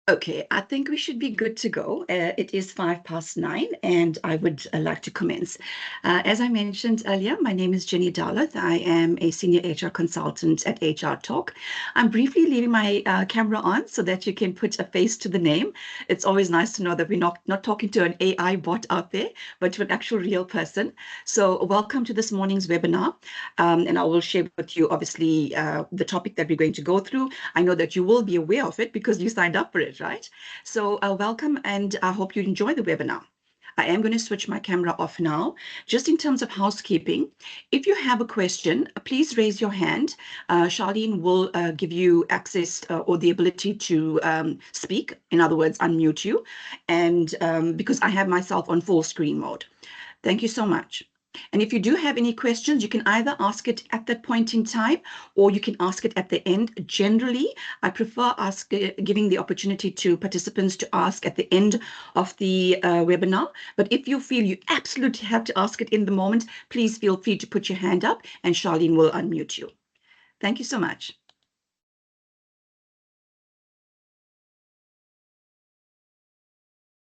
Okay, I think we should be good to go. It is 9:05, and I would like to commence. As I mentioned earlier, my name is Jenny Dowleth. I am a senior HR consultant at HRTorQue. I'm briefly leaving my camera on so that you can put a face to the name. It's always nice to know that we're not talking to an AI bot out there, but to an actual real person. So welcome to this morning's webinar. And I will share with you, obviously, the topic that we're going to go through. I know that you will be aware of it because you signed up for it, right? So welcome, and I hope you enjoy the webinar. I am going to switch my camera off now. Just in terms of housekeeping, if you have a question, please raise your hand. Charlene will give you access or the ability to speak, in other words, unmute you, and because I have myself on full screen mode. Thank you so much. And if you do have any questions, you can either ask it at that point in time, or you can ask it at the end. Generally, I prefer giving the opportunity to participants to ask at the end of the webinar. But if you feel you absolutely have to ask it in the moment, please feel free to put your hand up and Charlene will unmute you. Thank you so much.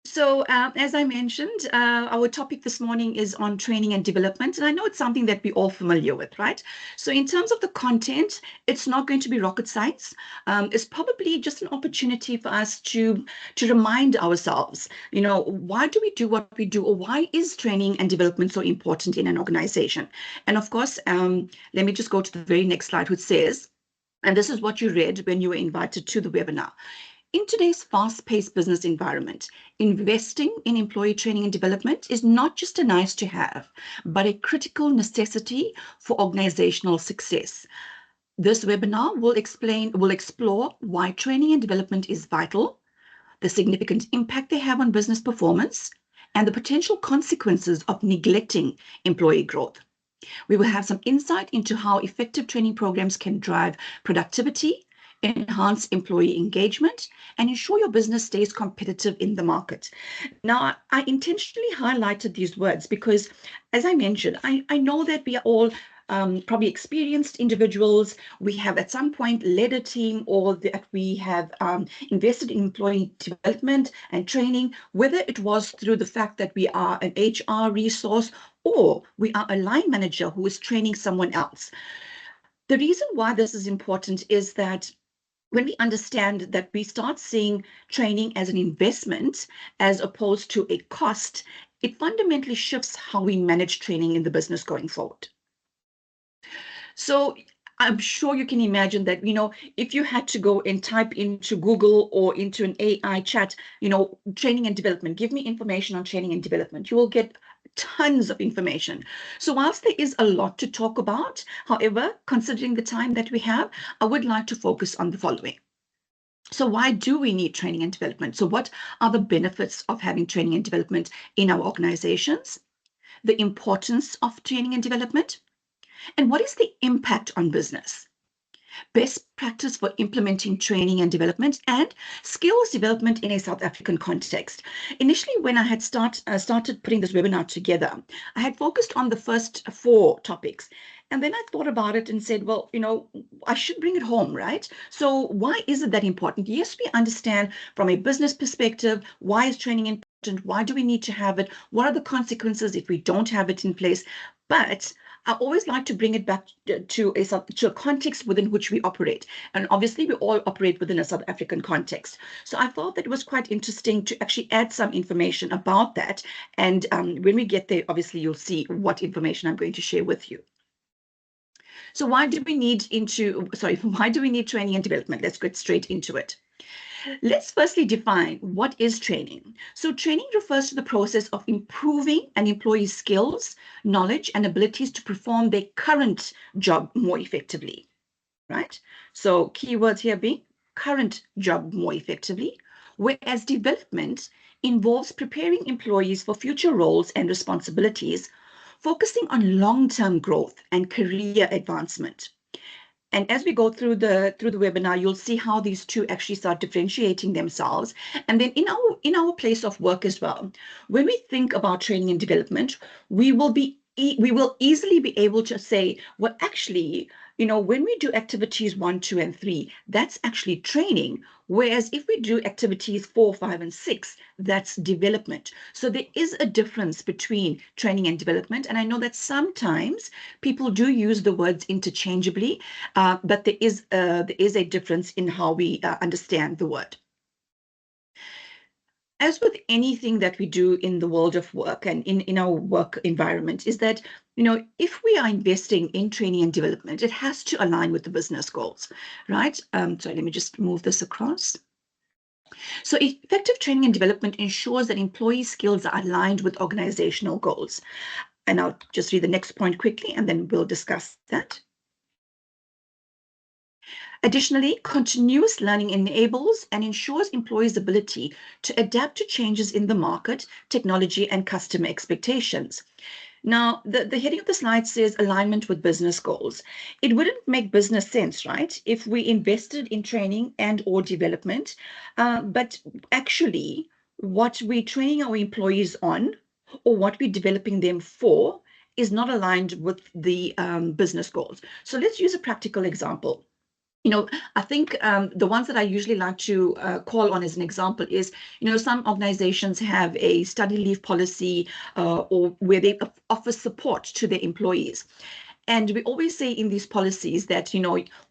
So as I mentioned, our topic this morning is on training and development. And I know it's something that we're all familiar with, right? So in terms of the content, it's not going to be rocket science. It's probably just an opportunity for us to remind ourselves, why do we do what we do, or why is training and development so important in an organization? And of course, let me just go to the very next slide, which says, and this is what you read when you were invited to the webinar. In today's fast-paced business environment, investing in employee training and development is not just a nice to have, but a critical necessity for organizational success. This webinar will explore why training and development is vital, the significant impact they have on business performance, and the potential consequences of neglecting employee growth. We will have some insight into how effective training programs can drive productivity, enhance employee engagement, and ensure your business stays competitive in the market. Now, I intentionally highlighted these words because, as I mentioned, I know that we are all probably experienced individuals. We have at some point led a team, or that we have invested in employee development and training, whether it was through the fact that we are an HR resource or we are a line manager who is training someone else. The reason why this is important is that when we understand that we start seeing training as an investment as opposed to a cost, it fundamentally shifts how we manage training in the business going forward. So I'm sure you can imagine that, if you had to go and type into Google or into an AI chat, training and development, give me information on training and development, you will get tons of information. So whilst there is a lot to talk about, however, considering the time that we have, I would like to focus on the following. So why do we need training and development? So what are the benefits of having training and development in our organizations? The importance of training and development? And what is the impact on business? Best practice for implementing training and development, and skills development in a South African context. Initially, when I had started putting this webinar together, I had focused on the first 4 topics. And then I thought about it and said, well, I should bring it home, right? So why is it that important? Yes, we understand from a business perspective, why is training important? Why do we need to have it? What are the consequences if we don't have it in place? But I always like to bring it back to a context within which we operate. And obviously, we all operate within a South African context. So I thought that it was quite interesting to actually add some information about that. And when we get there, obviously, you'll see what information I'm going to share with you. So why do we need training and development? Let's get straight into it. Let's firstly define what is training. So training refers to the process of improving an employee's skills, knowledge, and abilities to perform their current job more effectively, right? So keywords here being current job more effectively, whereas development involves preparing employees for future roles and responsibilities, focusing on long-term growth and career advancement. And as we go through the webinar, you'll see how these two actually start differentiating themselves. And then in our place of work as well, when we think about training and development, we will be we will easily be able to say, well, actually, when we do activities 1, 2, and 3, that's actually training. Whereas if we do activities 4, 5, and 6, that's development. So there is a difference between training and development. And I know that sometimes people do use the words interchangeably, but there is a difference in how we understand the word. As with anything that we do in the world of work and in our work environment, is that, if we are investing in training and development, it has to align with the business goals, right? Sorry, let me just move this across. So effective training and development ensures that employee skills are aligned with organizational goals. And I'll just read the next point quickly, and then we'll discuss that. Additionally, continuous learning enables and ensures employees' ability to adapt to changes in the market, technology, and customer expectations. Now, the heading of the slide says alignment with business goals. It wouldn't make business sense, right, if we invested in training and or development, but actually what we're training our employees on or what we're developing them for is not aligned with the business goals. So let's use a practical example. I think the ones that I usually like to call on as an example is, some organizations have a study leave policy or where they offer support to their employees. And we always say in these policies that,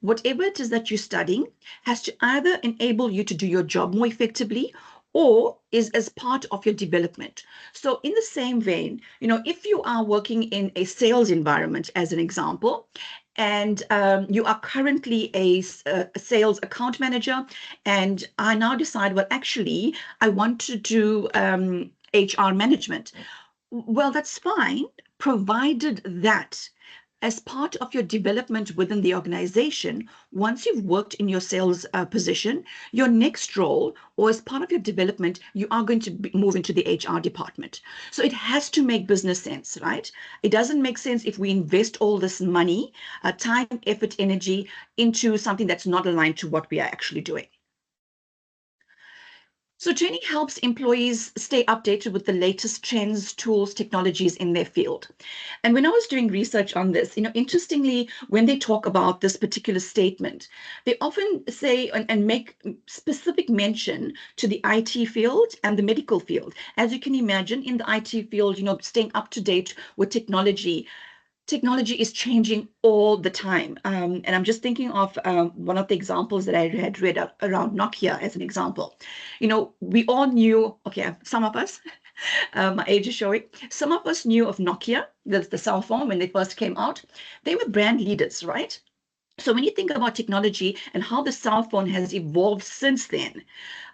whatever it is that you're studying has to either enable you to do your job more effectively or is as part of your development. So in the same vein, if you are working in a sales environment, as an example, and you are currently a sales account manager, and I now decide, well, actually, I want to do HR management. Well, that's fine, provided that as part of your development within the organization, once you've worked in your sales position, your next role, or as part of your development, you are going to move into the HR department. So it has to make business sense, right? It doesn't make sense if we invest all this money, time, effort, energy into something that's not aligned to what we are actually doing. So training helps employees stay updated with the latest trends, tools, technologies in their field. And when I was doing research on this, interestingly, when they talk about this particular statement, they often say and make specific mention to the IT field and the medical field. As you can imagine, in the IT field, staying up to date with technology is changing all the time. And I'm just thinking of one of the examples that I had read around Nokia as an example. We all knew, okay, some of us, my age is showing, some of us knew of Nokia, the cell phone, when they first came out. They were brand leaders, right? So when you think about technology and how the cell phone has evolved since then,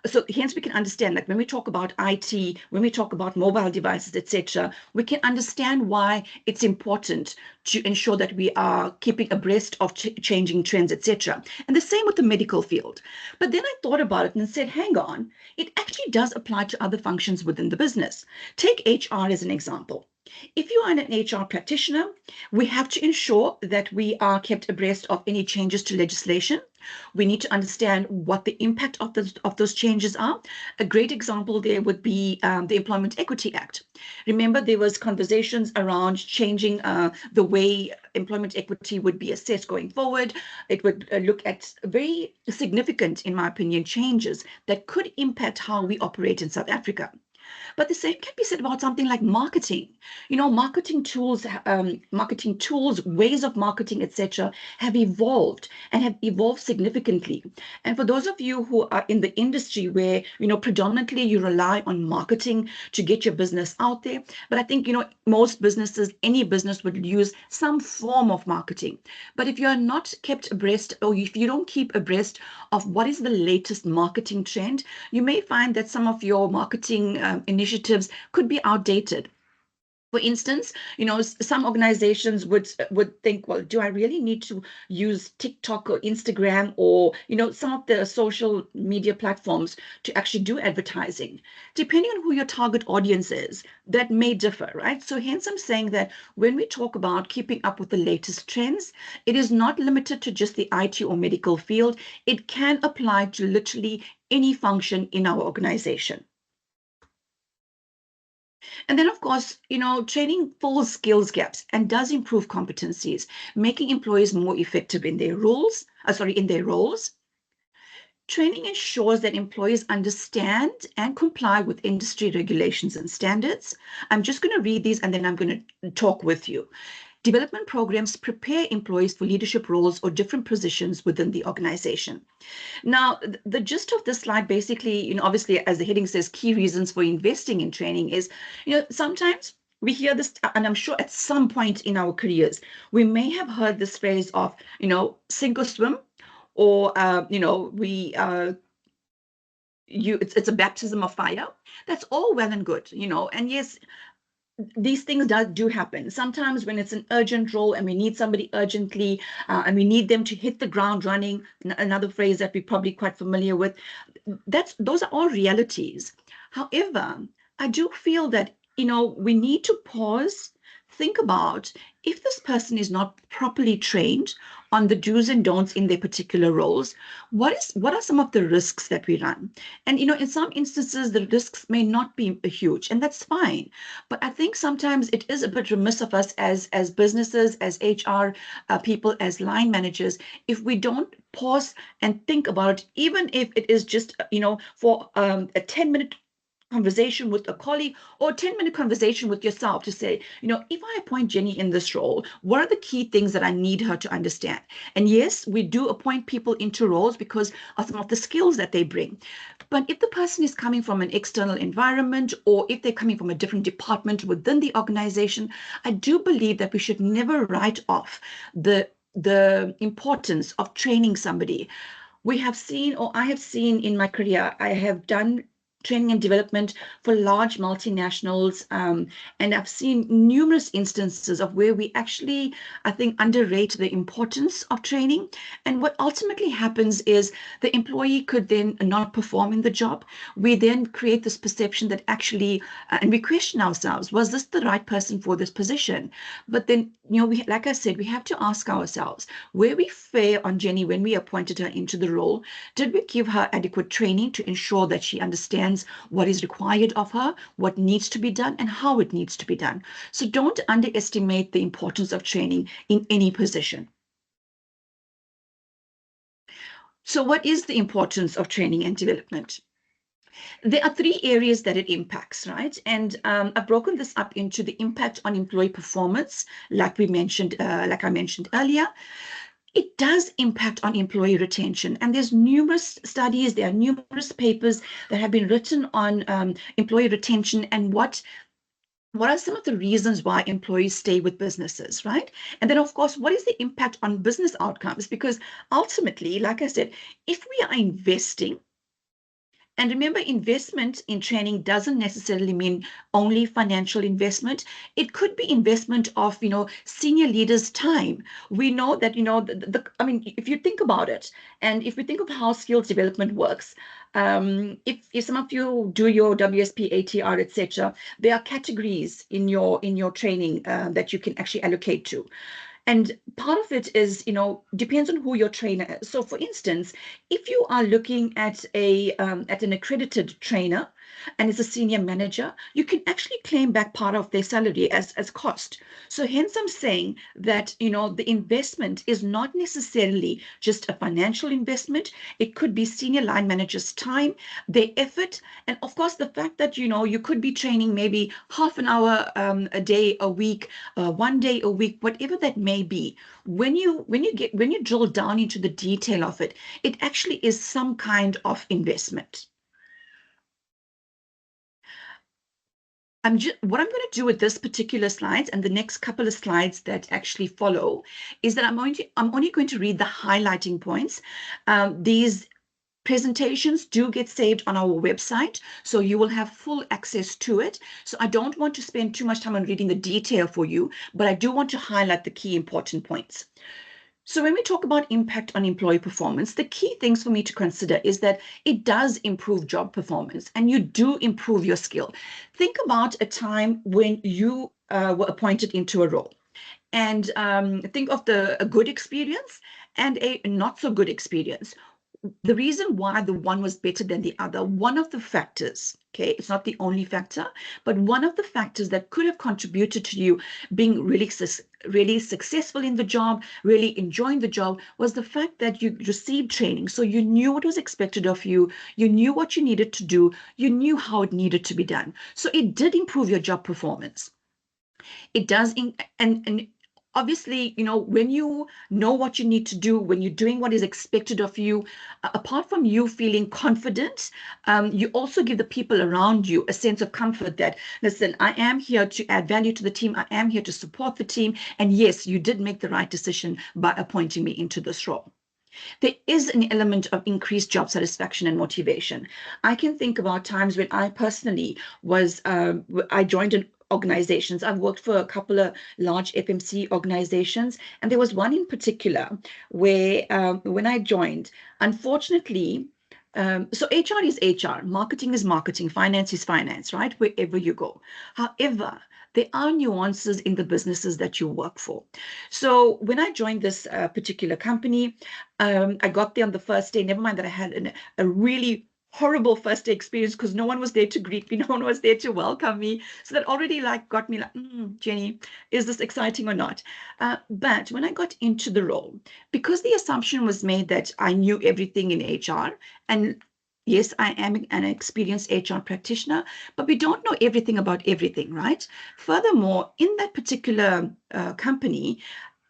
so hence we can understand that when we talk about IT, when we talk about mobile devices, etc., we can understand why it's important to ensure that we are keeping abreast of changing trends, etc. And the same with the medical field. But then I thought about it and said, hang on, it actually does apply to other functions within the business. Take HR as an example. If you are an HR practitioner, we have to ensure that we are kept abreast of any changes to legislation. We need to understand what the impact of those changes are. A great example there would be the Employment Equity Act. Remember, there was conversations around changing the way employment equity would be assessed going forward. It would look at very significant, in my opinion, changes that could impact how we operate in South Africa. But the same can be said about something like marketing. Marketing tools, ways of marketing, etc., have evolved significantly. And for those of you who are in the industry where, predominantly you rely on marketing to get your business out there, but I think, most businesses, any business would use some form of marketing. But if you're not kept abreast, or if you don't keep abreast of what is the latest marketing trend, you may find that some of your marketing initiatives could be outdated. For instance, some organizations would think, well, do I really need to use TikTok or Instagram or, some of the social media platforms to actually do advertising? Depending on who your target audience is, that may differ, right? So hence I'm saying that when we talk about keeping up with the latest trends, it is not limited to just the IT or medical field. It can apply to literally any function in our organization. And then, of course, training fills skills gaps and does improve competencies, making employees more effective in their roles. Training ensures that employees understand and comply with industry regulations and standards. I'm just going to read these and then I'm going to talk with you. Development programs prepare employees for leadership roles or different positions within the organization. Now, the gist of this slide basically, obviously, as the heading says, key reasons for investing in training is, sometimes we hear this, and I'm sure at some point in our careers, we may have heard this phrase of, sink or swim, or, it's a baptism of fire. That's all well and good, and yes, these things do happen. Sometimes when it's an urgent role and we need somebody urgently, and we need them to hit the ground running, another phrase that we're probably quite familiar with, those are all realities. However, I do feel that, we need to pause, think about if this person is not properly trained on the do's and don'ts in their particular roles, what are some of the risks that we run? And in some instances, the risks may not be huge, and that's fine. But I think sometimes it is a bit remiss of us as businesses, as HR people, as line managers, if we don't pause and think about it, even if it is just for a 10-minute conversation with a colleague or a 10-minute conversation with yourself to say, if I appoint Jenny in this role, what are the key things that I need her to understand? And yes, we do appoint people into roles because of some of the skills that they bring. But if the person is coming from an external environment, or if they're coming from a different department within the organization, I do believe that we should never write off the importance of training somebody. We have seen, or I have seen in my career, I have done training and development for large multinationals, and I've seen numerous instances of where we actually, I think, underrate the importance of training. And what ultimately happens is the employee could then not perform in the job. We then create this perception that actually, and we question ourselves, was this the right person for this position? But then, like I said, we have to ask ourselves, were we fair on Jenny when we appointed her into the role? Did we give her adequate training to ensure that she understands what is required of her, what needs to be done, and how it needs to be done? So don't underestimate the importance of training in any position. So what is the importance of training and development? There are three areas that it impacts, right? And I've broken this up into the impact on employee performance, like I mentioned earlier. It does impact on employee retention. And there's numerous studies, there are numerous papers that have been written on employee retention and what are some of the reasons why employees stay with businesses, right? And then, of course, what is the impact on business outcomes? Because ultimately, like I said, if we are investing, and remember, investment in training doesn't necessarily mean only financial investment. It could be investment of, senior leaders' time. We know that, I mean, if you think about it, and if we think of how skills development works, if some of you do your WSP, ATR, etc., there are categories in your training that you can actually allocate to. And part of it is, depends on who your trainer is. So for instance, if you are looking at at an accredited trainer and is a senior manager, you can actually claim back part of their salary as cost. So hence I'm saying that, the investment is not necessarily just a financial investment. It could be senior line managers' time, their effort, and of course the fact that, you could be training maybe half an hour a day, a week, 1 day a week, whatever that may be. When you drill down into the detail of it, it actually is some kind of investment. What I'm going to do with this particular slides and the next couple of slides that actually follow is that I'm only going to read the highlighting points. These presentations do get saved on our website, so you will have full access to it. So I don't want to spend too much time on reading the detail for you, but I do want to highlight the key important points. So when we talk about impact on employee performance, the key things for me to consider is that it does improve job performance and you do improve your skill. Think about a time when you were appointed into a role, and think of a good experience and a not so good experience. the reason why the one was better than the other, one of the factors, okay, it's not the only factor, but one of the factors that could have contributed to you being really successful in the job, really enjoying the job, was the fact that you received training. So you knew what was expected of you, you knew what you needed to do, you knew how it needed to be done. So it did improve your job performance. It does, and obviously, when you know what you need to do, when you're doing what is expected of you, apart from you feeling confident, you also give the people around you a sense of comfort that, listen, I am here to add value to the team. I am here to support the team. And yes, you did make the right decision by appointing me into this role. There is an element of increased job satisfaction and motivation. I can think about times when I personally I joined an organizations. I've worked for a couple of large FMC organizations, and there was one in particular where when I joined, unfortunately, so HR is HR, marketing is marketing, finance is finance, right? Wherever you go. However, there are nuances in the businesses that you work for. So when I joined this particular company, I got there on the first day. Never mind that I had a really horrible first day experience because no one was there to greet me, no one was there to welcome me. So that already got me like, Jenny, is this exciting or not? But when I got into the role, because the assumption was made that I knew everything in HR, and yes, I am an experienced HR practitioner, but we don't know everything about everything, right? Furthermore, in that particular company,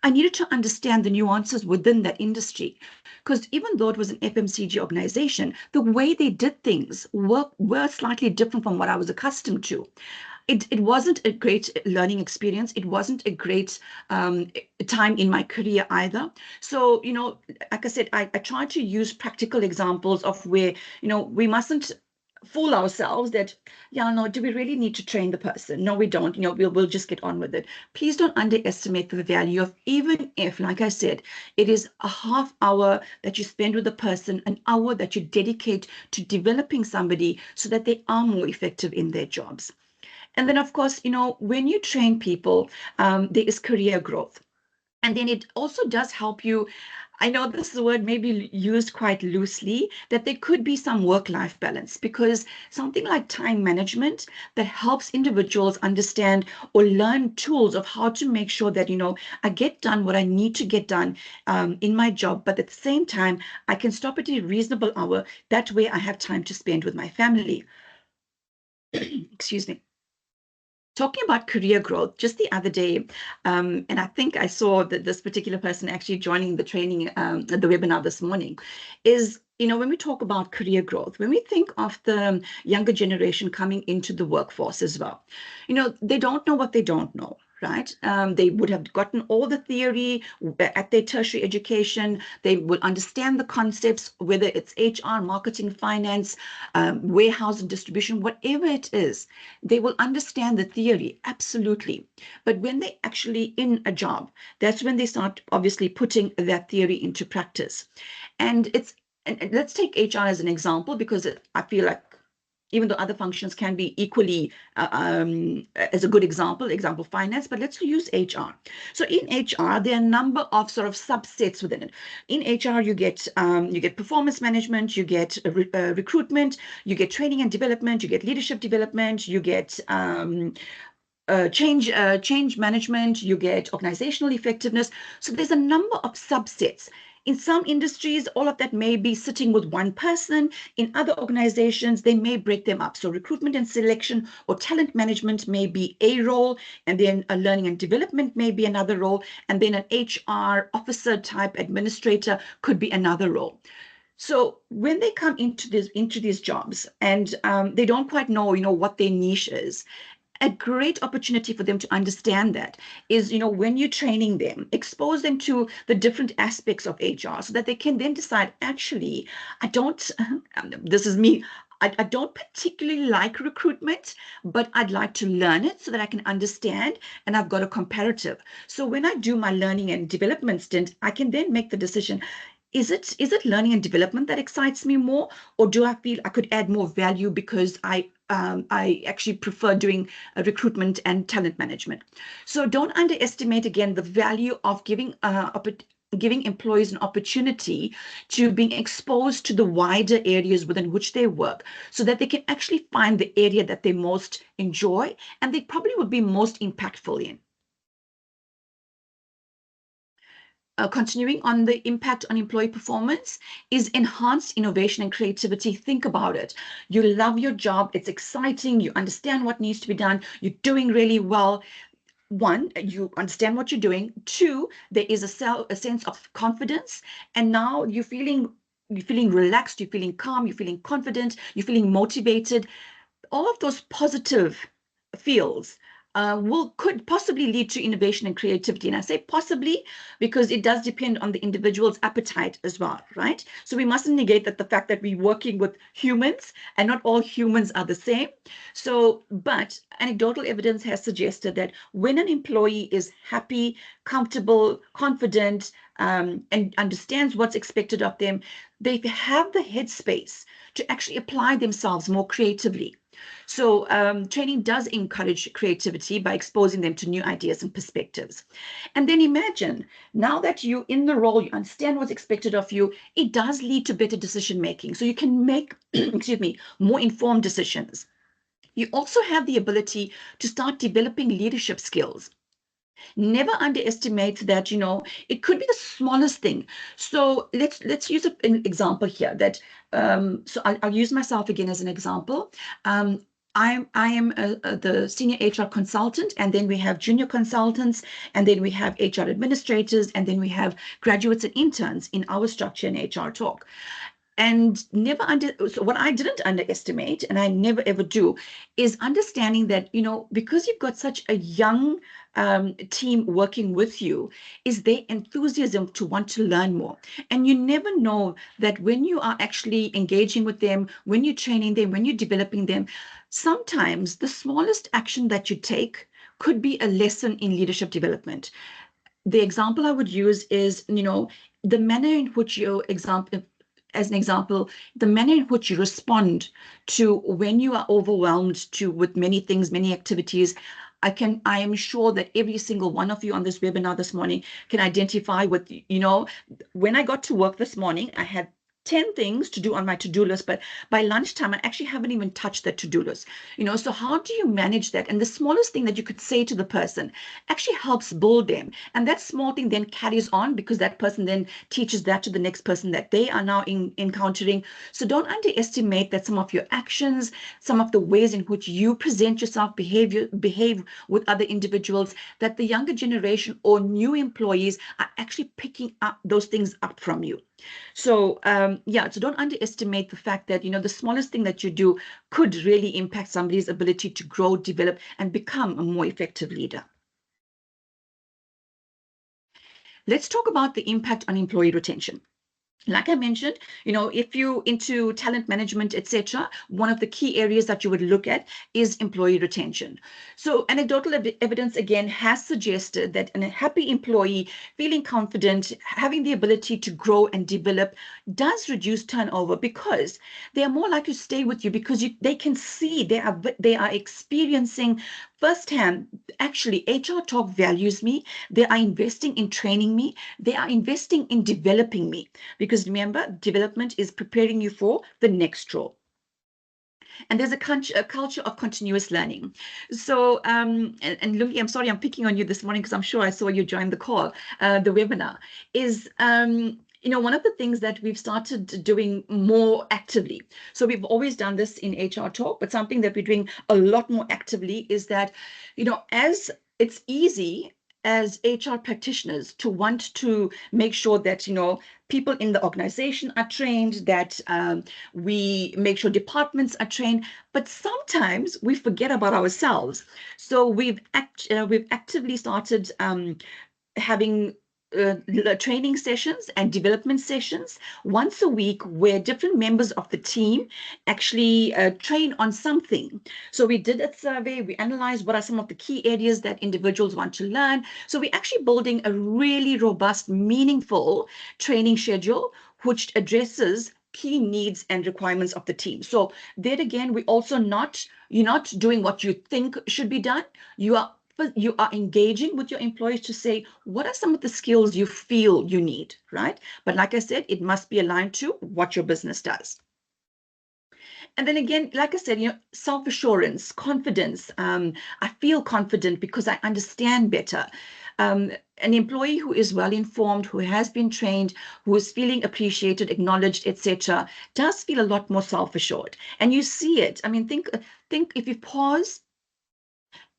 I needed to understand the nuances within that industry, because even though it was an FMCG organization, the way they did things were slightly different from what I was accustomed to. It wasn't a great learning experience. It wasn't a great time in my career either. So, like I said, I tried to use practical examples of where, we mustn't fool ourselves that, no, do we really need to train the person? No, we don't. We'll just get on with it. Please don't underestimate the value of, even if, like I said, it is a half hour that you spend with the person, an hour that you dedicate to developing somebody so that they are more effective in their jobs. And then, of course, when you train people, there is career growth. And then it also does help you. I know this word may be used quite loosely, that there could be some work-life balance, because something like time management that helps individuals understand or learn tools of how to make sure that, I get done what I need to get done in my job, but at the same time, I can stop at a reasonable hour. That way I have time to spend with my family. Excuse me. Talking about career growth, just the other day, and I think I saw that this particular person actually joining the training, the webinar this morning, is, when we talk about career growth, when we think of the younger generation coming into the workforce as well, they don't know what they don't know. Right? They would have gotten all the theory at their tertiary education. They will understand the concepts, whether it's HR, marketing, finance, warehouse and distribution, whatever it is, they will understand the theory, absolutely. But when they actually in a job, that's when they start obviously putting that theory into practice. And let's take HR as an example, because I feel like, even though other functions can be equally as a good example finance, but let's use HR. So in HR, there are a number of sort of subsets within it. In HR, you get performance management, you get recruitment, you get training and development, you get leadership development, you get change management, you get organizational effectiveness. So there's a number of subsets. In some industries, all of that may be sitting with one person. In other organizations, they may break them up. So recruitment and selection or talent management may be a role, and then a learning and development may be another role, and then an HR officer type administrator could be another role. So when they come into these jobs and they don't quite know, what their niche is, a great opportunity for them to understand that is, when you're training them, expose them to the different aspects of HR so that they can then decide, actually, this is me, I don't particularly like recruitment, but I'd like to learn it so that I can understand, and I've got a comparative. So when I do my learning and development stint, I can then make the decision, is it learning and development that excites me more, or do I feel I could add more value because I actually prefer doing recruitment and talent management? So don't underestimate, again, the value of giving giving employees an opportunity to being exposed to the wider areas within which they work so that they can actually find the area that they most enjoy and they probably would be most impactful in. Continuing on the impact on employee performance is enhanced innovation and creativity. Think about it. You love your job. It's exciting. You understand what needs to be done. You're doing really well. One, you understand what you're doing. Two, there is a sense of confidence. And now you're feeling relaxed. You're feeling calm. You're feeling confident. You're feeling motivated. All of those positive feels could possibly lead to innovation and creativity. And I say possibly because it does depend on the individual's appetite as well, right? So we mustn't negate that the fact that we're working with humans and not all humans are the same. So, but anecdotal evidence has suggested that when an employee is happy, comfortable, confident, and understands what's expected of them, they have the headspace to actually apply themselves more creatively. So training does encourage creativity by exposing them to new ideas and perspectives. And then imagine, now that you're in the role, you understand what's expected of you, it does lead to better decision making. So you can make, excuse me, more informed decisions. You also have the ability to start developing leadership skills. Never underestimate that, it could be the smallest thing. So let's use an example here that, so I'll use myself again as an example. I am the senior HR consultant, and then we have junior consultants, and then we have HR administrators, and then we have graduates and interns in our structure in HRTorQ. And so what I didn't underestimate, and I never ever do, is understanding that, because you've got such a young team working with you, is their enthusiasm to want to learn more. And you never know that when you are actually engaging with them, when you're training them, when you're developing them, sometimes the smallest action that you take could be a lesson in leadership development. The example I would use is, the manner in which as an example, the manner in which you respond to when you are overwhelmed with many things, many activities. I am sure that every single one of you on this webinar this morning can identify with, when I got to work this morning, I had 10 things to do on my to-do list, but by lunchtime, I actually haven't even touched that to-do list. So how do you manage that? And the smallest thing that you could say to the person actually helps build them. And that small thing then carries on because that person then teaches that to the next person that they are now encountering. So don't underestimate that some of your actions, some of the ways in which you present yourself, behave with other individuals, that the younger generation or new employees are actually picking up those things up from you. So so don't underestimate the fact that, the smallest thing that you do could really impact somebody's ability to grow, develop, and become a more effective leader. Let's talk about the impact on employee retention. Like I mentioned, if you're into talent management, etc., one of the key areas that you would look at is employee retention. So anecdotal evidence, again, has suggested that a happy employee feeling confident, having the ability to grow and develop does reduce turnover because they are more likely to stay with you because they can see they are experiencing firsthand, actually, HRTorQ values me. They are investing in training me. They are investing in developing me. Because remember, development is preparing you for the next role. And there's a culture of continuous learning. So, and Lungi, I'm sorry, I'm picking on you this morning because I'm sure I saw you join the call, the webinar, is one of the things that we've started doing more actively. So we've always done this in HRTorQ, but something that we're doing a lot more actively is that, as it's easy as HR practitioners to want to make sure that, people in the organization are trained, that we make sure departments are trained, but sometimes we forget about ourselves. So we've actively started having training sessions and development sessions once a week where different members of the team actually train on something. So we did a survey, we analyzed what are some of the key areas that individuals want to learn. So we're actually building a really robust, meaningful training schedule which addresses key needs and requirements of the team. So there again, you're not doing what you think should be done. You are you are engaging with your employees to say, what are some of the skills you feel you need, right? But like I said, it must be aligned to what your business does. And then again, like I said, self-assurance, confidence. I feel confident because I understand better. An employee who is well informed, who has been trained, who is feeling appreciated, acknowledged, etc., does feel a lot more self-assured. And you see it. I mean, think if you pause,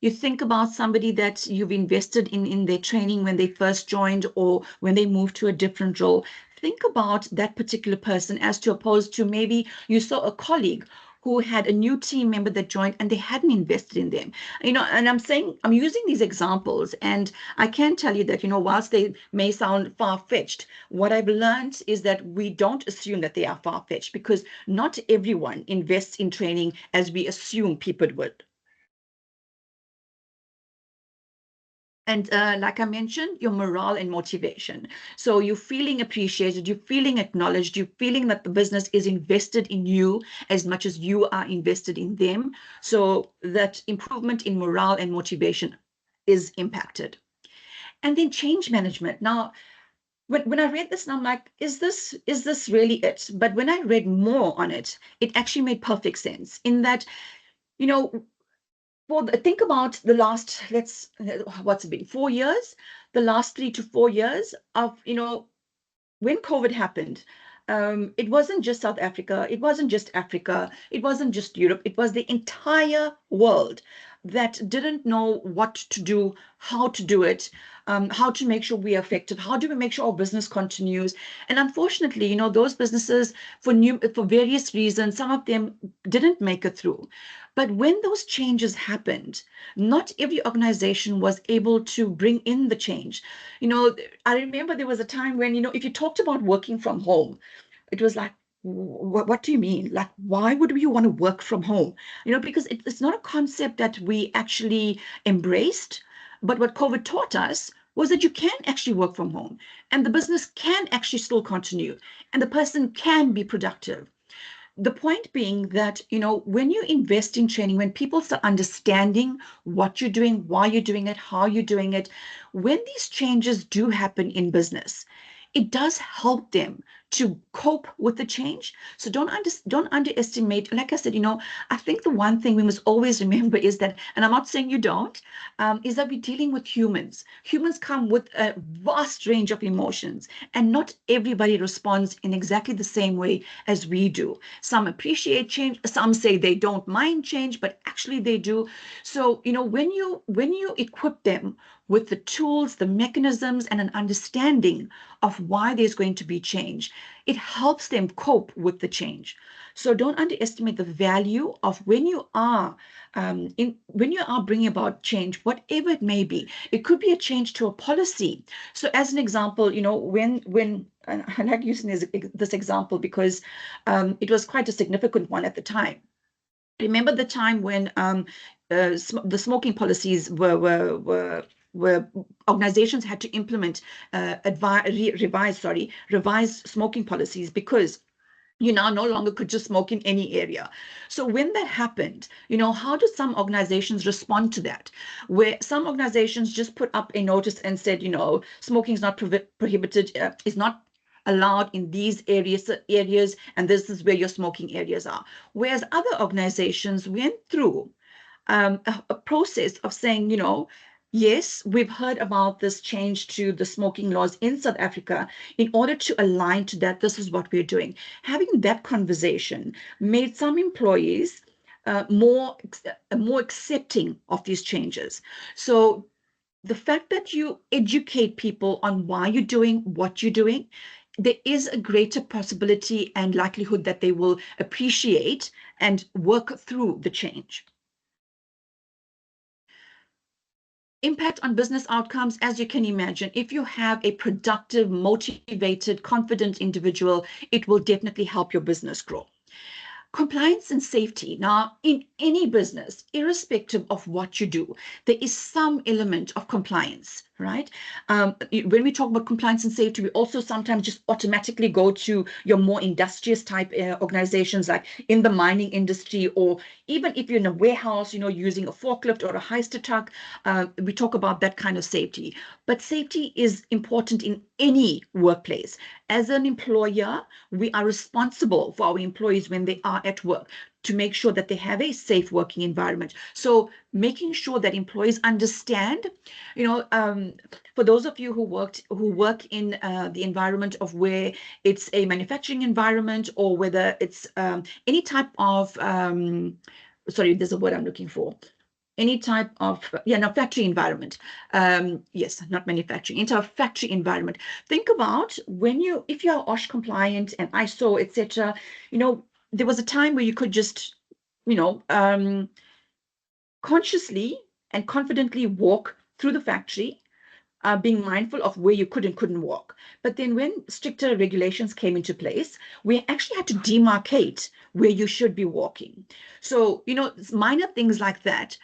you think about somebody that you've invested in their training when they first joined or when they moved to a different role. Think about that particular person as to opposed to maybe you saw a colleague who had a new team member that joined and they hadn't invested in them. And I'm using these examples, and I can tell you that, whilst they may sound far-fetched, what I've learned is that we don't assume that they are far-fetched, because not everyone invests in training as we assume people would. And like I mentioned, your morale and motivation. So you're feeling appreciated, you're feeling acknowledged, you're feeling that the business is invested in you as much as you are invested in them. So that improvement in morale and motivation is impacted. And then change management. Now, when I read this, and I'm like, is this really it? But when I read more on it, it actually made perfect sense in that, you know, well, think about the last, what's it been, 4 years, the last 3 to 4 years of, when COVID happened. It wasn't just South Africa, it wasn't just Africa, it wasn't just Europe, it was the entire world that didn't know what to do, how to do it, how to make sure we are effective, how do we make sure our business continues. And unfortunately, those businesses, for various reasons, some of them didn't make it through. But when those changes happened, not every organization was able to bring in the change. I remember there was a time when, if you talked about working from home, it was like, what do you mean? Like, why would you want to work from home? Because it's not a concept that we actually embraced. But what COVID taught us was that you can actually work from home, and the business can actually still continue, and the person can be productive. The point being that, when you invest in training, when people start understanding what you're doing, why you're doing it, how you're doing it, when these changes do happen in business, it does help them to cope with the change. So don't underestimate. Like I said, I think the one thing we must always remember is that, and I'm not saying you don't, is that we're dealing with humans. Humans come with a vast range of emotions, and not everybody responds in exactly the same way as we do. Some appreciate change, some say they don't mind change, but actually they do. So, when you equip them with the tools, the mechanisms, and an understanding of why there's going to be change, it helps them cope with the change. So don't underestimate the value of when you are bringing about change, whatever it may be. It could be a change to a policy. So as an example, when I like using this example because it was quite a significant one at the time. Remember the time when the smoking policies were organizations had to implement revised smoking policies, because you now no longer could just smoke in any area. So when that happened, how do some organizations respond to that? Where some organizations just put up a notice and said, smoking is not prohibited, is not allowed in these areas, and this is where your smoking areas are. Whereas other organizations went through a process of saying, yes, we've heard about this change to the smoking laws in South Africa. In order to align to that, this is what we're doing. Having that conversation made some employees more accepting of these changes. So the fact that you educate people on why you're doing what you're doing, there is a greater possibility and likelihood that they will appreciate and work through the change. Impact on business outcomes, as you can imagine, if you have a productive, motivated, confident individual, it will definitely help your business grow. Compliance and safety. Now, in any business, irrespective of what you do, there is some element of compliance, right? When we talk about compliance and safety, we also sometimes just automatically go to your more industrious type organizations, like in the mining industry, or even if you're in a warehouse, using a forklift or a hoisted truck, we talk about that kind of safety. But safety is important in any workplace. As an employer, we are responsible for our employees when they are at work to make sure that they have a safe working environment. So making sure that employees understand, for those of you who work in the environment of where it's a manufacturing environment, or whether it's any type of sorry, there's a word I'm looking for. Any type of factory environment. Yes, not manufacturing, into a factory environment. Think about if you are OSH compliant and ISO, etc. There was a time where you could just, consciously and confidently walk through the factory, being mindful of where you could and couldn't walk. But then when stricter regulations came into place, we actually had to demarcate where you should be walking. So, minor things like that,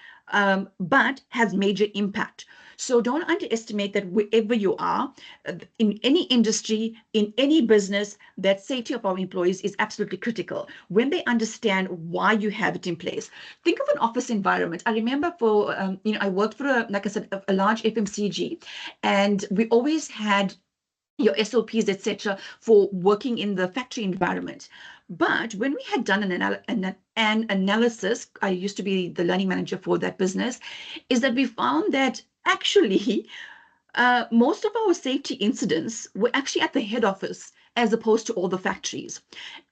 but has major impact. So don't underestimate that wherever you are, in any industry, in any business, that safety of our employees is absolutely critical when they understand why you have it in place. Think of an office environment. I remember I worked for, like I said, a large FMCG, and we always had your SOPs, etc., for working in the factory environment. But when we had done an analysis, I used to be the learning manager for that business, is that we found that actually most of our safety incidents were actually at the head office as opposed to all the factories.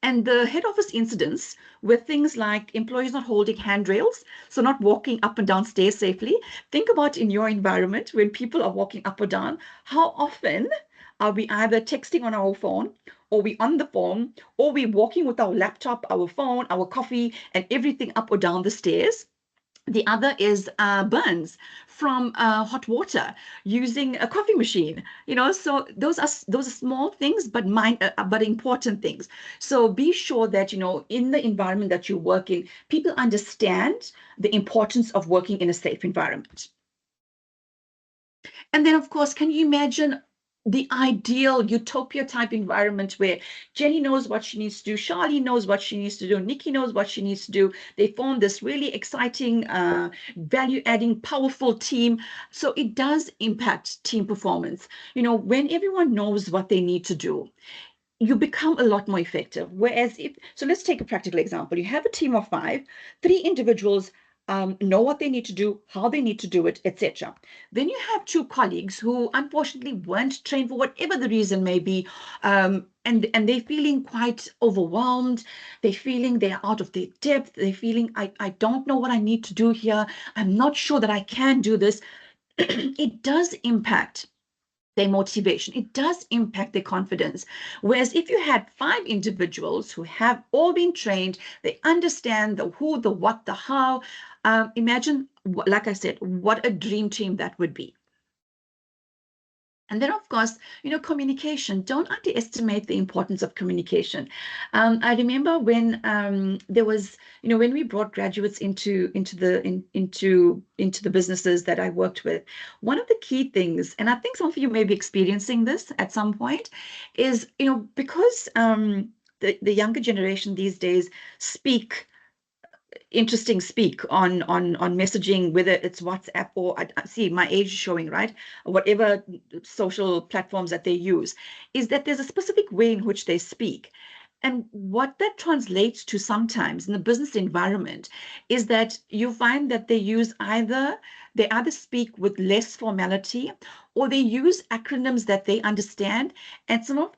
And the head office incidents were things like employees not holding handrails, so not walking up and down stairs safely. Think about in your environment when people are walking up or down, how often are we either texting on our phone, or we on the phone, or we walking with our laptop, our phone, our coffee, and everything up or down the stairs? The other is burns from hot water using a coffee machine. So those are small things, but but important things. So be sure that in the environment that you work in, people understand the importance of working in a safe environment. And then, of course, can you imagine the ideal utopia type environment where Jenny knows what she needs to do, Charlie knows what she needs to do, Nikki knows what she needs to do. They form this really exciting, value-adding, powerful team. So it does impact team performance. When everyone knows what they need to do, you become a lot more effective. Whereas so let's take a practical example. You have a team of 5, 3 individuals know what they need to do, how they need to do it, etc. Then you have 2 colleagues who unfortunately weren't trained for whatever the reason may be, and they're feeling quite overwhelmed. They're feeling they're out of their depth. They're feeling, I don't know what I need to do here. I'm not sure that I can do this. It does impact their motivation. It does impact their confidence. Whereas if you had 5 individuals who have all been trained, they understand the who, the what, the how, imagine, like I said, what a dream team that would be. And then, of course, communication. Don't underestimate the importance of communication. I remember when there was, when we brought graduates into the businesses that I worked with, one of the key things, and I think some of you may be experiencing this at some point, is because the younger generation these days speak on messaging, whether it's WhatsApp or I see my age showing, right? Whatever social platforms that they use, is that there's a specific way in which they speak. And what that translates to sometimes in the business environment is that you find that they either speak with less formality, or they use acronyms that they understand, and some of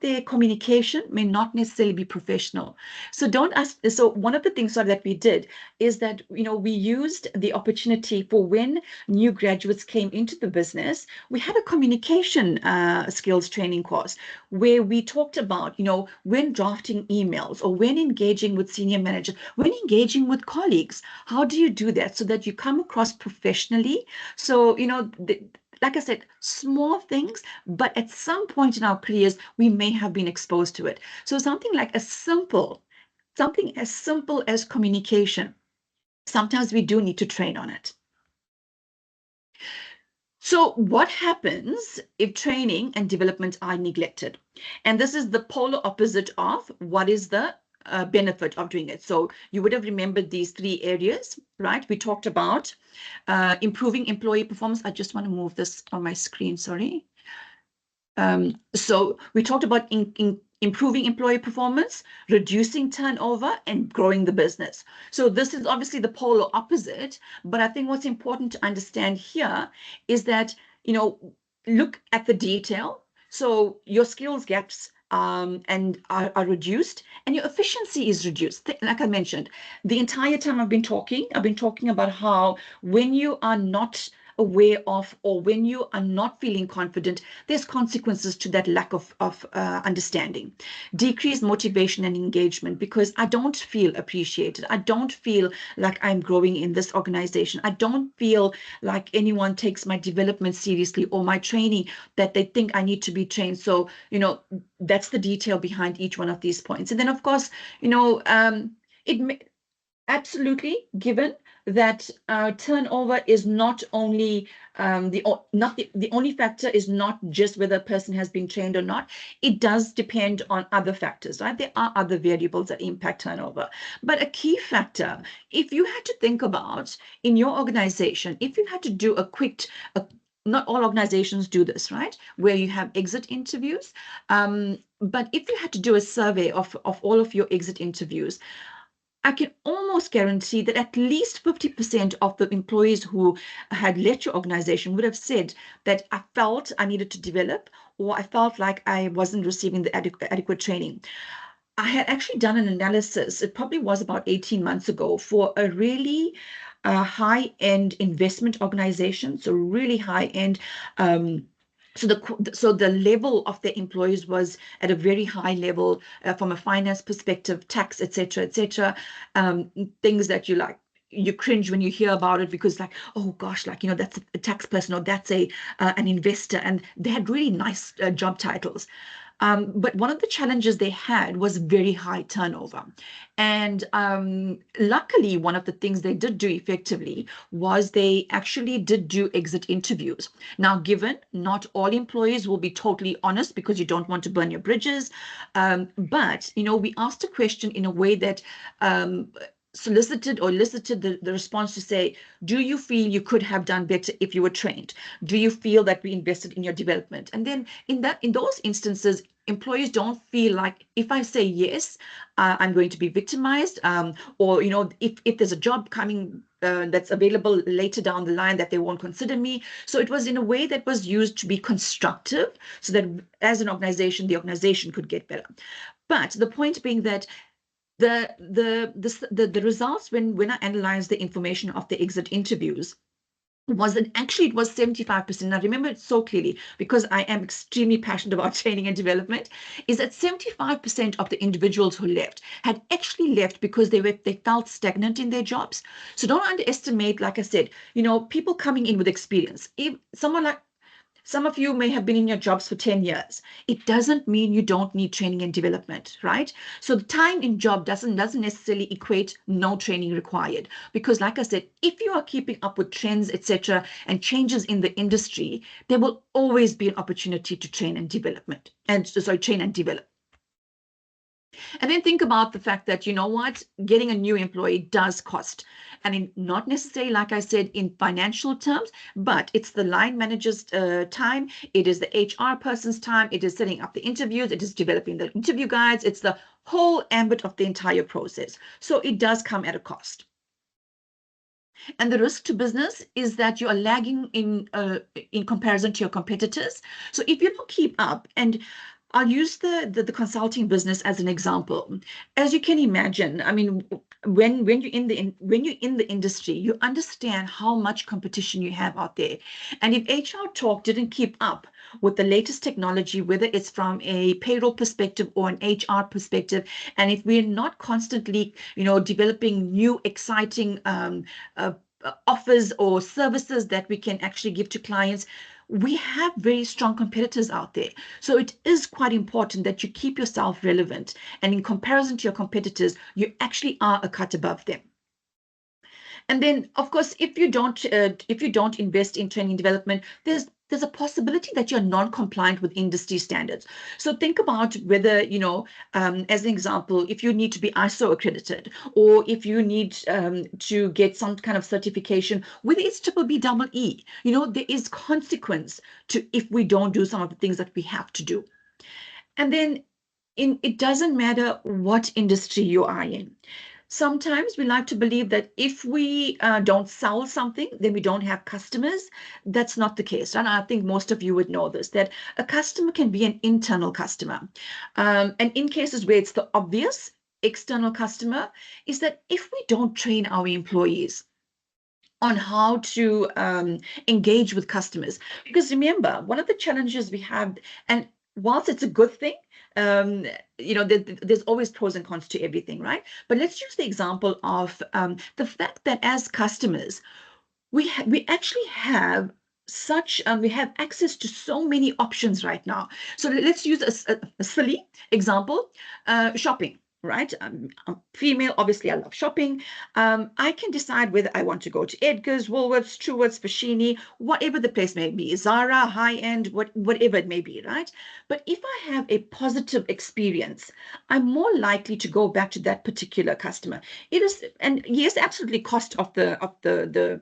their communication may not necessarily be professional. So don't ask. So one of the things that we did is that we used the opportunity for when new graduates came into the business, we had a communication skills training course where we talked about when drafting emails, or when engaging with senior managers, when engaging with colleagues, how do you do that so that you come across professionally? So like I said, small things, but at some point in our careers, we may have been exposed to it. So something as simple as communication, sometimes we do need to train on it. So what happens if training and development are neglected? And this is the polar opposite of what is the benefit of doing it. So you would have remembered these three areas, right? We talked about improving employee performance. I just want to move this on my screen, sorry. So we talked about improving employee performance, reducing turnover, and growing the business. So this is obviously the polar opposite, but I think what's important to understand here is that, look at the detail. So your skills gaps and are reduced, and your efficiency is reduced. Like I mentioned, the entire time I've been talking about how when you are not aware of, or when you are not feeling confident, there's consequences to that lack of understanding. Decreased motivation and engagement, because I don't feel appreciated. I don't feel like I'm growing in this organization. I don't feel like anyone takes my development seriously or my training, that they think I need to be trained. So, that's the detail behind each one of these points. And then, of course, it absolutely given that turnover is not only the only factor is not just whether a person has been trained or not. It does depend on other factors, right? There are other variables that impact turnover. But a key factor, if you had to think about in your organization, if you had to do not all organizations do this, right? Where you have exit interviews. But if you had to do a survey of all of your exit interviews, I can almost guarantee that at least 50% of the employees who had left your organization would have said that I felt I needed to develop, or I felt like I wasn't receiving the adequate training. I had actually done an analysis, it probably was about 18 months ago, for a really high-end investment organization, so really high-end. So the level of the employees was at a very high level from a finance perspective, tax, etc., etc. Things that you cringe when you hear about it, because like, oh gosh, that's a tax person, or that's an investor, and they had really nice job titles. But one of the challenges they had was very high turnover. And luckily, one of the things they did do effectively was they actually did do exit interviews. Now, given not all employees will be totally honest, because you don't want to burn your bridges, but we asked a question in a way that solicited or elicited the response to say, do you feel you could have done better if you were trained? Do you feel that we invested in your development? And then in those instances, employees don't feel like, if I say yes, I'm going to be victimized, or if there's a job coming that's available later down the line, that they won't consider me. So it was in a way that was used to be constructive, so that as an organization, the organization could get better. But the point being that the results, when I analyzed the information of the exit interviews, was that actually it was 75%. I remember it so clearly because I am extremely passionate about training and development, is that 75% of the individuals who left had actually left because they felt stagnant in their jobs. So don't underestimate, like I said, people coming in with experience. If someone like, some of you may have been in your jobs for 10 years. It doesn't mean you don't need training and development, right? So the time in job doesn't necessarily equate no training required. Because like I said, if you are keeping up with trends, etc., and changes in the industry, there will always be an opportunity to train and develop. And then think about the fact that, getting a new employee does cost. And not necessarily, like I said, in financial terms, but it's the line manager's time, it is the HR person's time, it is setting up the interviews, it is developing the interview guides, it's the whole ambit of the entire process. So it does come at a cost. And the risk to business is that you are lagging in comparison to your competitors. So if you don't keep up, and I'll use the consulting business as an example. As you can imagine, I mean, when you're in the industry, you understand how much competition you have out there. And if HRTorQue didn't keep up with the latest technology, whether it's from a payroll perspective or an HR perspective, and if we're not constantly, developing new exciting offers or services that we can actually give to clients, we have very strong competitors out there. So it is quite important that you keep yourself relevant. And in comparison to your competitors, you actually are a cut above them. And then, of course, if you don't invest in training development, there's a possibility that you're non-compliant with industry standards. So think about whether, as an example, if you need to be ISO accredited, or if you need to get some kind of certification, whether it's BBBEE, there is consequence to if we don't do some of the things that we have to do. And then it doesn't matter what industry you are in. Sometimes we like to believe that if we don't sell something, then we don't have customers. That's not the case. And I think most of you would know this, that a customer can be an internal customer. And in cases where it's the obvious external customer, is that if we don't train our employees on how to engage with customers. Because remember, one of the challenges we have, and whilst it's a good thing, there's always pros and cons to everything, right? But let's use the example of the fact that as customers, we actually have we have access to so many options right now. So let's use a silly example, shopping. Right? I'm female, obviously I love shopping. I can decide whether I want to go to Edgar's, Woolworths, Truworths, Foschini, whatever the place may be, Zara, high-end, whatever it may be, right? But if I have a positive experience, I'm more likely to go back to that particular customer. It is, and yes, absolutely, cost of the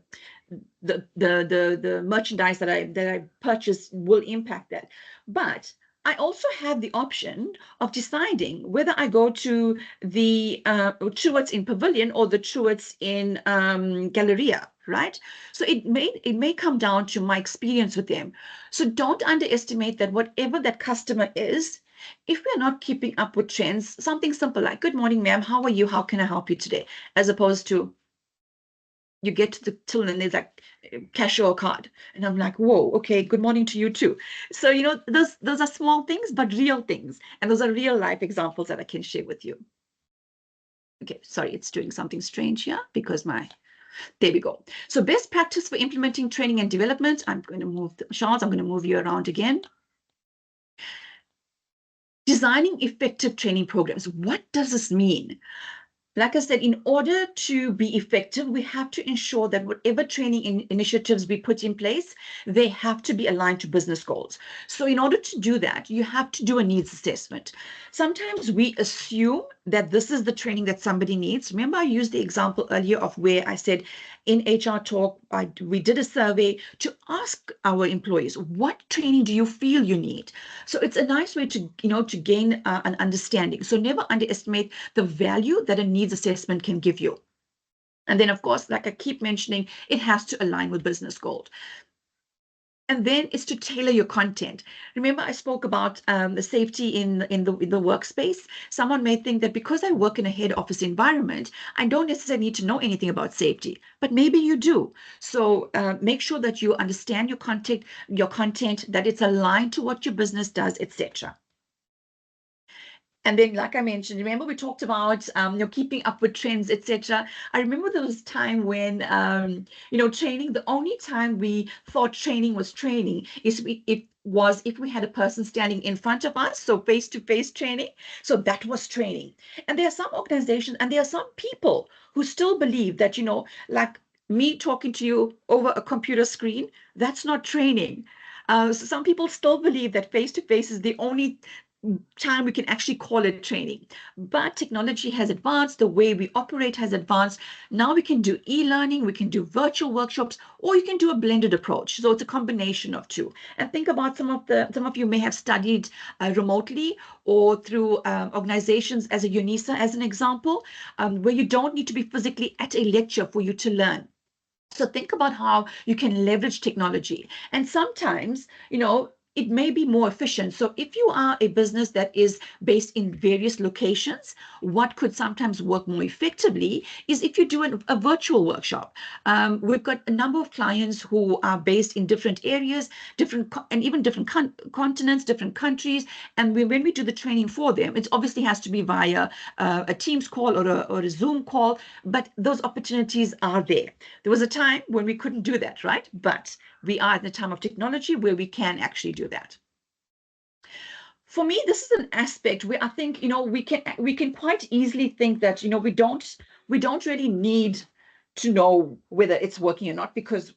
merchandise that I purchase will impact that. But I also have the option of deciding whether I go to the Truworths in Pavilion or the Truworths in Galleria, right? So it may come down to my experience with them. So don't underestimate that whatever that customer is, if we're not keeping up with trends, something simple like, good morning, ma'am, how are you? How can I help you today? As opposed to, you get to the till and there's like cash or card, and I'm like, whoa, okay, good morning to you too. So those are small things but real things, and those are real life examples that I can share with you. Okay, sorry, it's doing something strange here because there we go. So best practice for implementing training and development. I'm going to move Charles, I'm going to move you around again. Designing effective training programs. What does this mean? Like I said, in order to be effective, we have to ensure that whatever training initiatives we put in place, they have to be aligned to business goals. So in order to do that, you have to do a needs assessment. Sometimes we assume that this is the training that somebody needs. Remember, I used the example earlier of where I said in HRTorq, we did a survey to ask our employees, what training do you feel you need? So it's a nice way to, to gain an understanding. So never underestimate the value that a needs assessment can give you. And then, of course, like I keep mentioning, it has to align with business goals. And then it's to tailor your content. Remember, I spoke about the safety in the workspace. Someone may think that because I work in a head office environment, I don't necessarily need to know anything about safety, but maybe you do. So make sure that you understand your content, that it's aligned to what your business does, etc. And then, like I mentioned, remember we talked about keeping up with trends, etc. I remember there was a time when training. The only time we thought training was training is if we had a person standing in front of us, so face-to-face training. So that was training. And there are some organizations and there are some people who still believe that like me talking to you over a computer screen, that's not training. So some people still believe that face-to-face is the only time we can actually call it training. But technology has advanced, the way we operate has advanced. Now we can do e-learning, we can do virtual workshops, or you can do a blended approach. So it's a combination of two. And think about some of you may have studied remotely or through organizations as a UNISA, as an example, where you don't need to be physically at a lecture for you to learn. So think about how you can leverage technology. And sometimes, it may be more efficient. So if you are a business that is based in various locations, what could sometimes work more effectively is if you do a virtual workshop. We've got a number of clients who are based in different areas, and even different continents, different countries. And when we do the training for them, it obviously has to be via a Teams call or a Zoom call, but those opportunities are there. There was a time when we couldn't do that, right? But we are at the time of technology where we can actually do that. For me, this is an aspect where I think we can quite easily think that we don't really need to know whether it's working or not, because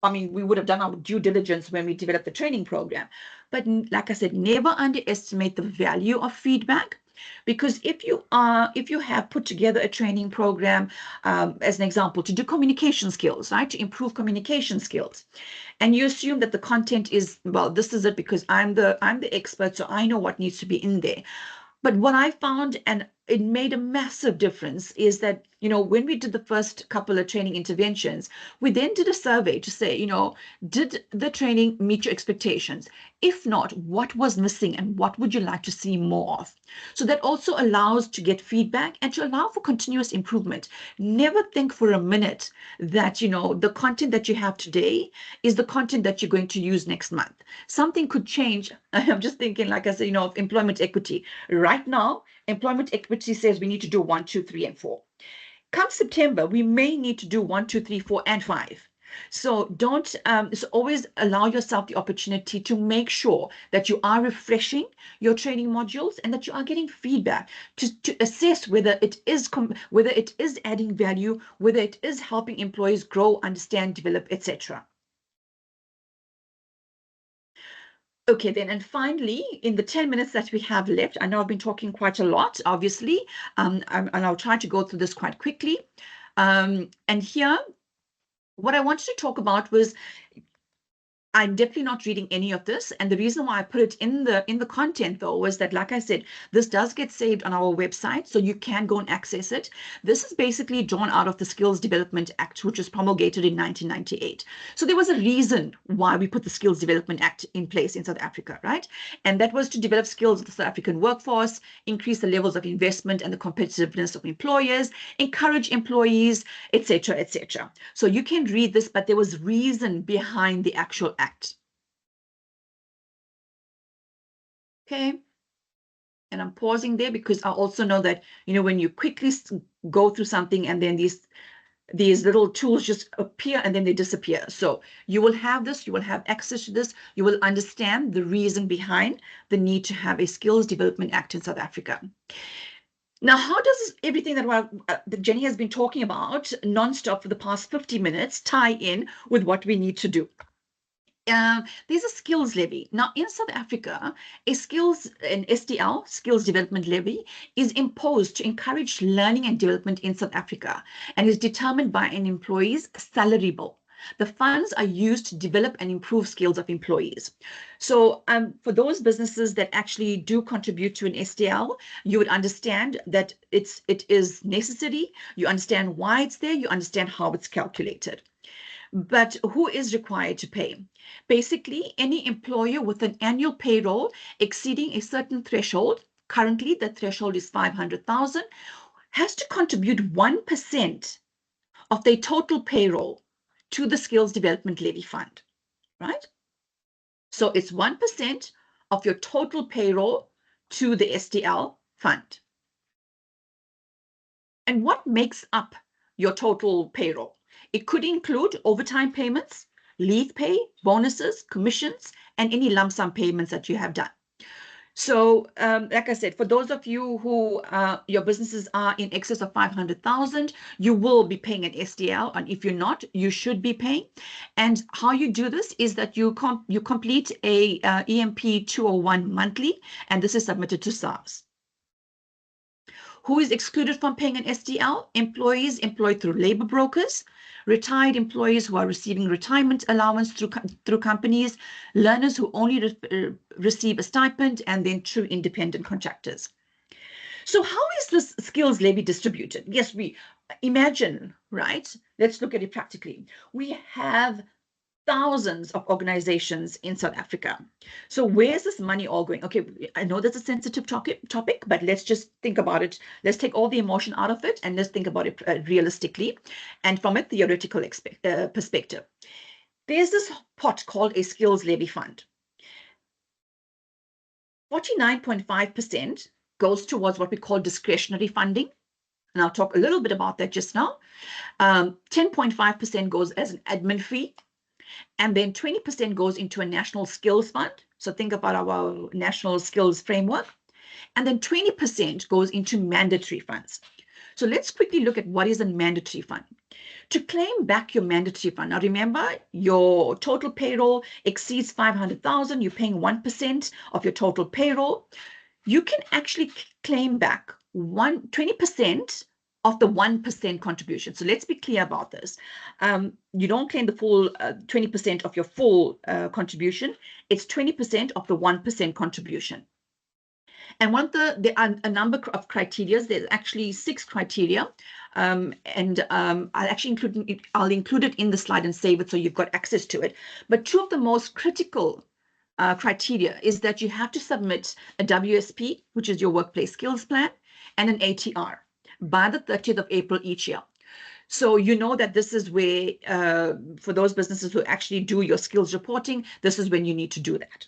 I mean, we would have done our due diligence when we developed the training program. But like I said, never underestimate the value of feedback. Because if you have put together a training program, as an example, to do communication skills, right, to improve communication skills, and you assume that the content is, well, this is it because I'm the expert, so I know what needs to be in there. But what I found, and it made a massive difference, is that, when we did the first couple of training interventions, we then did a survey to say, did the training meet your expectations? If not, what was missing and what would you like to see more of? So that also allows to get feedback and to allow for continuous improvement. Never think for a minute that, the content that you have today is the content that you're going to use next month. Something could change. I'm just thinking, like I said, of employment equity. Right now, employment equity says we need to do 1, 2, 3, and 4. Come September, we may need to do 1, 2, 3, 4, and 5. So don't so always allow yourself the opportunity to make sure that you are refreshing your training modules and that you are getting feedback to assess whether it is adding value, whether it is helping employees grow, understand, develop, etc. Okay, then, and finally, in the 10 minutes that we have left, I know I've been talking quite a lot, obviously, and I'll try to go through this quite quickly. And here, what I wanted to talk about was, I'm definitely not reading any of this. And the reason why I put it in the content, though, was that, like I said, this does get saved on our website, so you can go and access it. This is basically drawn out of the Skills Development Act, which was promulgated in 1998. So there was a reason why we put the Skills Development Act in place in South Africa, right? And that was to develop skills of the South African workforce, increase the levels of investment and the competitiveness of employers, encourage employees, etc., etc. So you can read this, but there was reason behind the actual act. Okay. And I'm pausing there because I also know that, when you quickly go through something and then these little tools just appear and then they disappear. So you will have this, you will have access to this, you will understand the reason behind the need to have a Skills Development Act in South Africa. Now, how does everything that Jenny has been talking about nonstop for the past 50 minutes tie in with what we need to do? There's a skills levy. Now, in South Africa, an SDL, skills development levy, is imposed to encourage learning and development in South Africa and is determined by an employee's salary bill. The funds are used to develop and improve skills of employees. So for those businesses that actually do contribute to an SDL, you would understand that it is necessary. You understand why it's there. You understand how it's calculated. But who is required to pay? Basically, any employer with an annual payroll exceeding a certain threshold, currently the threshold is 500,000, has to contribute 1% of their total payroll to the Skills Development Levy Fund, right? So it's 1% of your total payroll to the SDL fund. And what makes up your total payroll? It could include overtime payments, leave pay, bonuses, commissions, and any lump sum payments that you have done. So, like I said, for those of you who your businesses are in excess of 500,000, you will be paying an SDL, and if you're not, you should be paying. And how you do this is that you complete a EMP 201 monthly, and this is submitted to SARS. Who is excluded from paying an SDL? Employees employed through labor brokers, retired employees who are receiving retirement allowance through companies, learners who only receive a stipend, and then true independent contractors. So how is this skills levy distributed? Yes, we imagine, right? Let's look at it practically. We have thousands of organizations in South Africa. So where's this money all going? Okay, I know that's a sensitive topic, but let's just think about it. Let's take all the emotion out of it and let's think about it realistically and from a theoretical perspective. There's this pot called a skills levy fund. 49.5% goes towards what we call discretionary funding. And I'll talk a little bit about that just now. 10.5% goes as an admin fee. And then 20% goes into a national skills fund. So think about our national skills framework. And then 20% goes into mandatory funds. So let's quickly look at what is a mandatory fund. To claim back your mandatory fund, now remember, your total payroll exceeds 500,000, you're paying 1% of your total payroll. You can actually claim back 20% of the 1% contribution. So let's be clear about this. You don't claim the full 20% of your full contribution. It's 20% of the 1% contribution. And one of there are a number of criteria. There's actually 6 criteria. I'll include it in the slide and save it so you've got access to it. But 2 of the most critical criteria is that you have to submit a WSP, which is your workplace skills plan, and an ATR by the 30th of April each year. So you know that this is where, for those businesses who actually do your skills reporting, this is when you need to do that.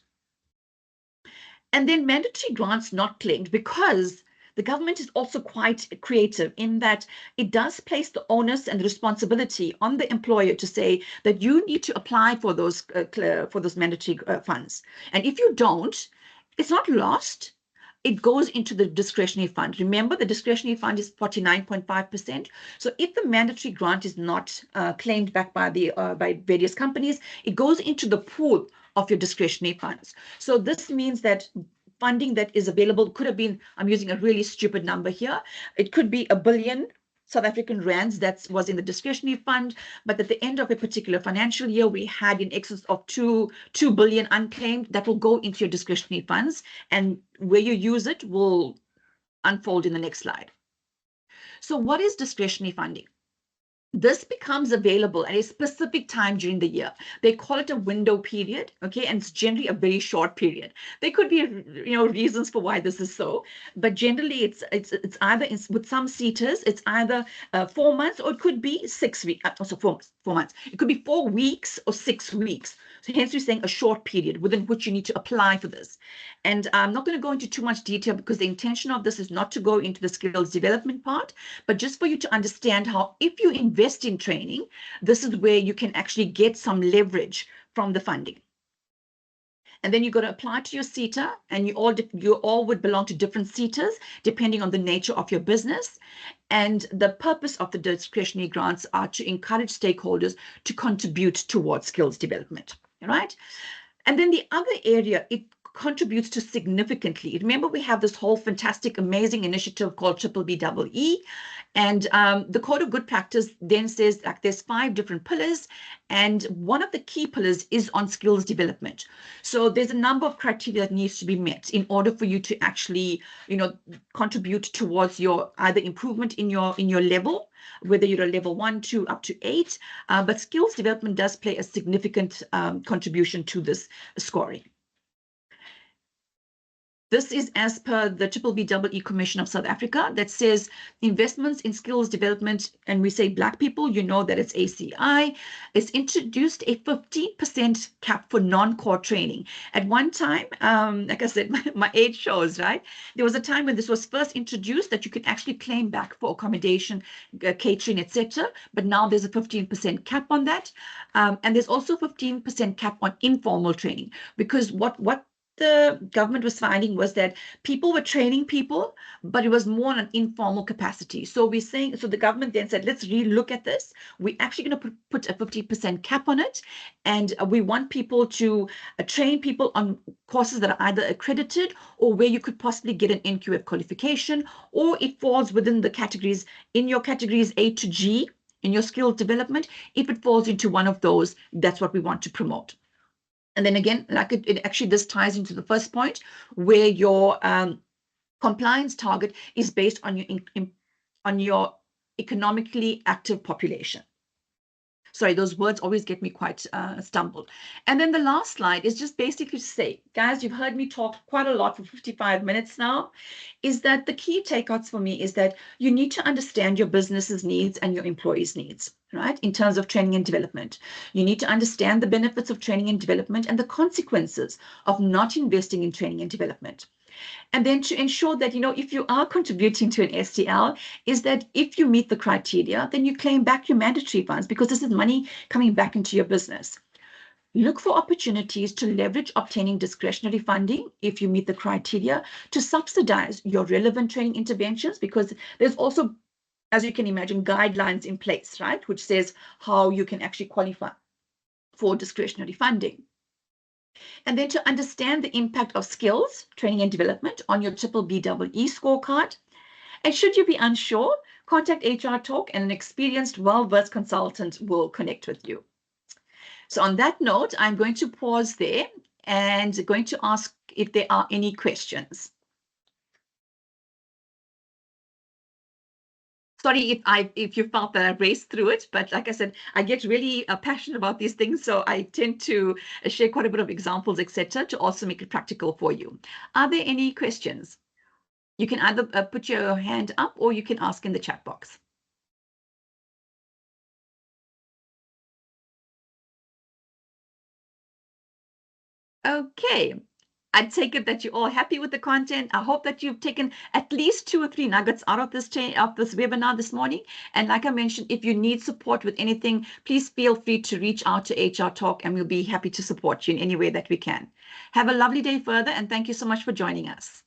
And then mandatory grants not claimed, because the government is also quite creative in that it does place the onus and the responsibility on the employer to say that you need to apply for those mandatory funds. And if you don't, it's not lost. It goes into the discretionary fund. Remember, the discretionary fund is 49.5%. So if the mandatory grant is not claimed back by various companies, it goes into the pool of your discretionary funds. So this means that funding that is available could have been, I'm using a really stupid number here, it could be R1 billion South African rands that was in the discretionary fund, but at the end of a particular financial year, we had in excess of 2 billion unclaimed that will go into your discretionary funds, and where you use it will unfold in the next slide. So what is discretionary funding? This becomes available at a specific time during the year. They call it a window period, okay? And it's generally a very short period. There could be, reasons for why this is so, but generally it's either, with some SETAs, it's either 4 months, or it could be 6 weeks, also 4 months. It could be 4 weeks or 6 weeks. So hence we're saying a short period within which you need to apply for this. And I'm not going to go into too much detail because the intention of this is not to go into the skills development part, but just for you to understand how if you invest in training, this is where you can actually get some leverage from the funding. And then you've got to apply to your SETA, and you all would belong to different SETAs depending on the nature of your business. And the purpose of the discretionary grants are to encourage stakeholders to contribute towards skills development, all right? And then the other area it contributes to significantly. Remember, we have this whole fantastic, amazing initiative called BBBEE. And the Code of Good Practice then says that there's 5 different pillars, and one of the key pillars is on skills development. So there's a number of criteria that needs to be met in order for you to actually, contribute towards your either improvement in your level, whether you're a level 1, 2, up to 8. But skills development does play a significant contribution to this scoring. This is as per the BBBEE Commission of South Africa that says investments in skills development, and we say Black people, you know that it's ACI, it's introduced a 15% cap for non-core training. At one time, like I said, my age shows, right? There was a time when this was first introduced that you could actually claim back for accommodation, catering, etc. But now there's a 15% cap on that. And there's also 15% cap on informal training, because what the government was finding was that people were training people, but it was more on an informal capacity. So the government then said, let's relook at this. We're actually going to put a 50% cap on it. And we want people to train people on courses that are either accredited or where you could possibly get an NQF qualification, or it falls within the categories, in your categories A to G, in your skills development. If it falls into one of those, that's what we want to promote. And then again, like this ties into the first point, where your compliance target is based on your economically active population. Sorry, those words always get me quite stumbled. And then the last slide is just basically to say, guys, you've heard me talk quite a lot for 55 minutes now, is that the key takeouts for me is that you need to understand your business's needs and your employees' needs, right? In terms of training and development, you need to understand the benefits of training and development and the consequences of not investing in training and development. And then to ensure that, if you are contributing to an STL, is that if you meet the criteria, then you claim back your mandatory funds, because this is money coming back into your business. Look for opportunities to leverage obtaining discretionary funding if you meet the criteria, to subsidize your relevant training interventions, because there's also as you can imagine, guidelines in place, right? Which says how you can actually qualify for discretionary funding. And then to understand the impact of skills, training and development on your BBBEE scorecard. And should you be unsure, contact HRTorQ and an experienced, well-versed consultant will connect with you. So on that note, I'm going to pause there and going to ask if there are any questions. Sorry if you felt that I raced through it, but like I said, I get really passionate about these things, so I tend to share quite a bit of examples, etc., to also make it practical for you. Are there any questions? You can either put your hand up or you can ask in the chat box. Okay. I take it that you're all happy with the content. I hope that you've taken at least 2 or 3 nuggets out of this webinar this morning. And like I mentioned, if you need support with anything, please feel free to reach out to HRTorQ and we'll be happy to support you in any way that we can. Have a lovely day further, and thank you so much for joining us.